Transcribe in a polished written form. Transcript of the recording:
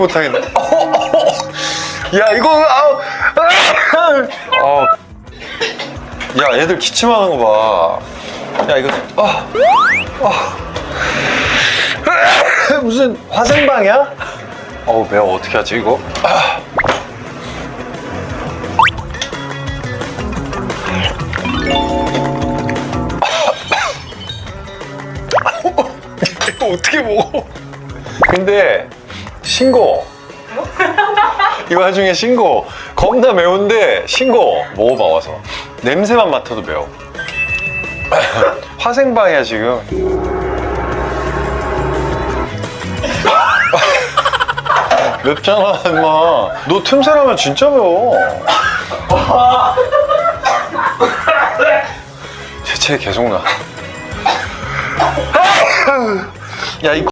못하겠네. 야 이거 야 애들 기침하는 거 봐. 야 이거 무슨 화생방이야? 어우 매워. 어떻게 하지 이거? 이거 어떻게 먹어? 근데 싱거워. 이 와중에 싱거워. 겁나 매운데 싱거워. 먹어봐 와서. 냄새만 맡아도 매워. 화생방이야 지금. 맵잖아 임마. 너 틈새라면 진짜 매워. 재채 계속 나. 야 이